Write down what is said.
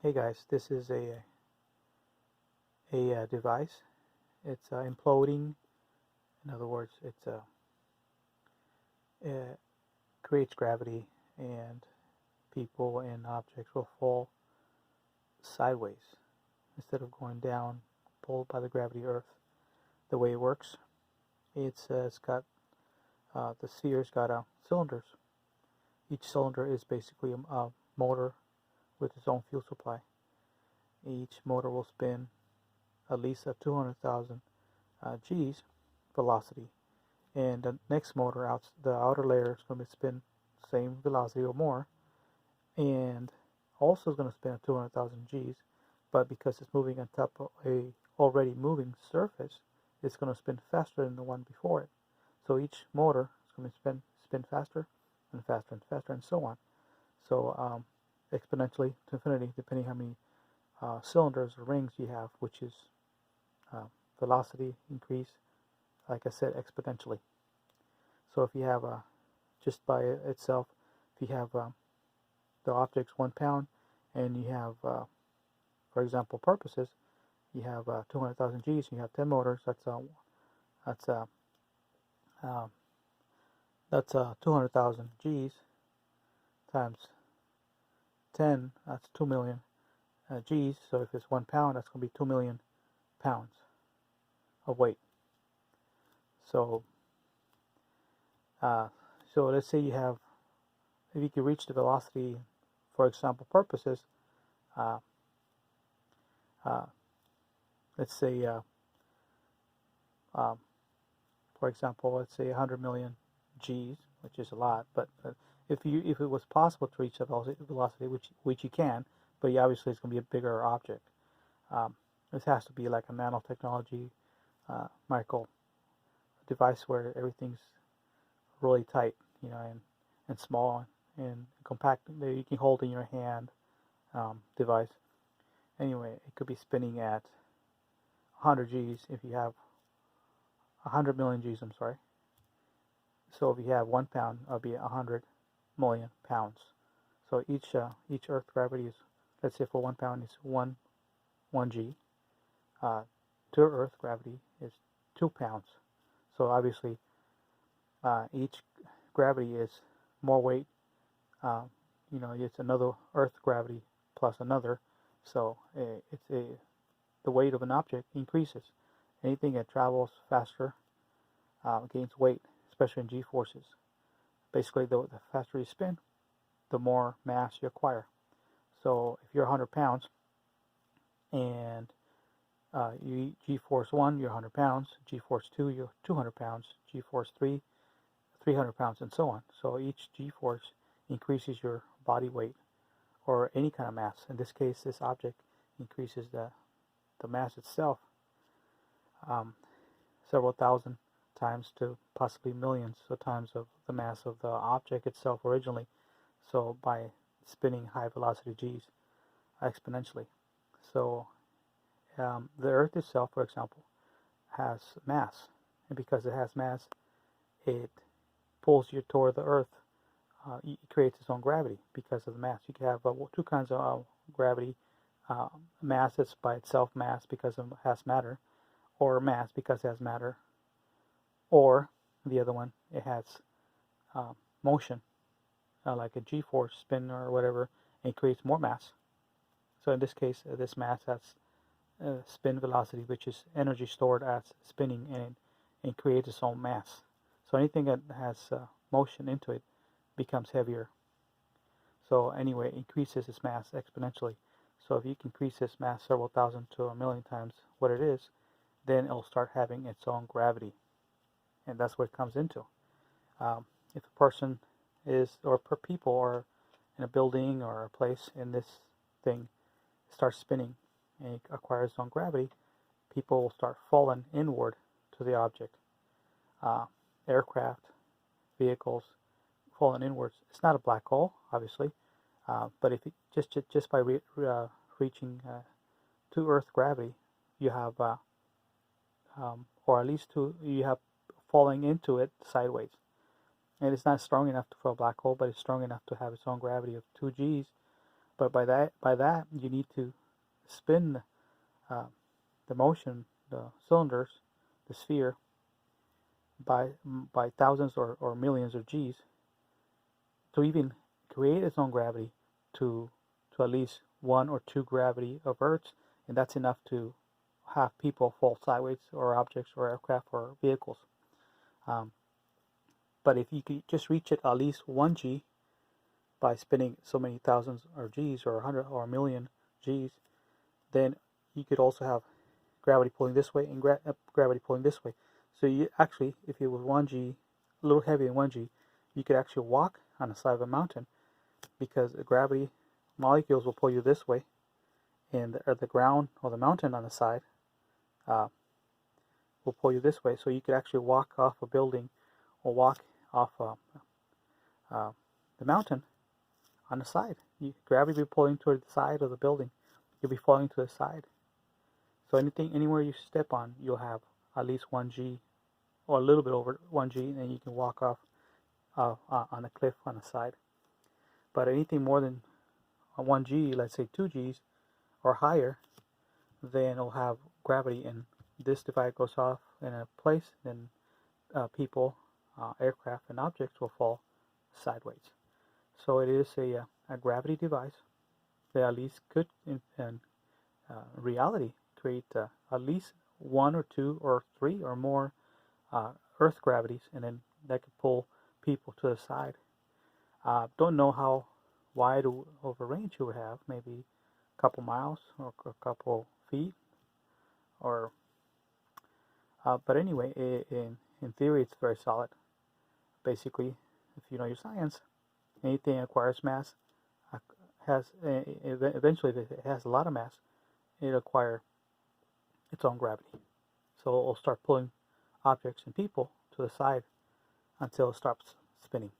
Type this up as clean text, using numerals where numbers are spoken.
Hey guys, this is a device. It's imploding. In other words, it creates gravity, and people and objects will fall sideways instead of going down, pulled by the gravity of Earth. The way it works, it's got the sphere's got cylinders. Each cylinder is basically a motor with its own fuel supply. Each motor will spin at least at 200,000 G's velocity, and the next motor out, the outer layer is going to spin same velocity or more, and also is going to spin at 200,000 G's, but because it's moving on top of a already moving surface, it's going to spin faster than the one before it. So each motor is going to spin faster and faster and faster and so on. So exponentially to infinity, depending how many cylinders or rings you have, which is uh, velocity increase, like I said, exponentially. So if you have just by itself, if you have the object's 1 pound, and you have, for example, purposes, you have 200,000 G's, and you have 10 motors. That's um, that's 200,000 G's times 10. That's 2 million G's. So if it's 1 pound, that's going to be 2 million pounds of weight. So uh, so let's say you have, if you can reach the velocity, for example, purposes, uh, uh, let's say, um, for example, let's say 100 million G's, which is a lot, but if it was possible to reach that velocity, which you can, but obviously it's going to be a bigger object. This has to be like a nanotechnology micro device where everything's really tight, and small and compact that you can hold in your hand device. Anyway, it could be spinning at 100 G's if you have 100 million G's, I'm sorry. So if you have 1 pound, it'll be 100 million pounds. So each Earth gravity is, let's say for 1 pound, is one G. To Earth gravity is 2 pounds. So obviously, each gravity is more weight. It's another Earth gravity plus another. So the weight of an object increases. Anything that travels faster gains weight, especially in G-forces. Basically, the faster you spin, the more mass you acquire. So if you're 100 pounds and you G-force 1, you're 100 pounds. G-force 2, you're 200 pounds. G-force 3, 300 pounds, and so on. So each G-force increases your body weight or any kind of mass. In this case, this object increases the mass itself several thousand times to possibly millions of times of the mass of the object itself originally. So by spinning high velocity G's exponentially. So the Earth itself, for example, has mass, and because it has mass, it pulls you toward the Earth. It creates its own gravity because of the mass. You can have two kinds of gravity: mass that's by itself mass because it has matter, or mass because it has matter, or the other one, it has motion, like a G-force spin or whatever, and it creates more mass. So in this case, this mass has spin velocity, which is energy stored as spinning, and it creates its own mass. So anything that has motion into it becomes heavier. So anyway, it increases its mass exponentially. So if you can increase this mass several thousand to a million times what it is, then it'll start having its own gravity. And that's what it comes into. If a person is, or per people, or in a building or a place in this thing starts spinning and it acquires its own gravity, people will start falling inward to the object. Aircraft, vehicles falling inwards. It's not a black hole, obviously, but if it, just by reaching to Earth gravity, you have, or at least you have falling into it sideways. And it's not strong enough for a black hole, but it's strong enough to have its own gravity of 2 G's. But by that you need to spin uh, the motion, the cylinders, the sphere, by thousands or millions of g's to even create its own gravity to at least 1 or 2 gravity of Earth's, and that's enough to have people fall sideways, or objects or aircraft or vehicles. Um, but if you could just reach it at least 1 g by spinning so many thousands or g's or 100 or a million g's, then you could also have gravity pulling this way and gravity pulling this way. So you actually, if it was 1 g, a little heavier than 1 g, you could actually walk on the side of a mountain, because the gravity molecules will pull you this way, and the ground or the mountain on the side will pull you this way. So you could actually walk off a building or walk off the mountain on the side. Gravity will be pulling toward the side of the building. You'll be falling to the side. So anywhere you step on, you'll have at least 1 g, or a little bit over 1 g, and then you can walk off on a cliff on the side. But anything more than 1 g, let's say 2 g's or higher, then it'll have gravity, and this divide goes off in a place, then people, aircraft, and objects will fall sideways. So it is a gravity device that at least could, in reality, create at least 1 or 2 or 3 or more Earth gravities, and then that could pull people to the side. Don't know how wide of a range you would have, maybe a couple miles or a couple feet, or but anyway, in theory, it's very solid. Basically, if you know your science, anything that acquires mass has eventually, if it has a lot of mass, it'll acquire its own gravity. So it'll start pulling objects and people to the side until it stops spinning.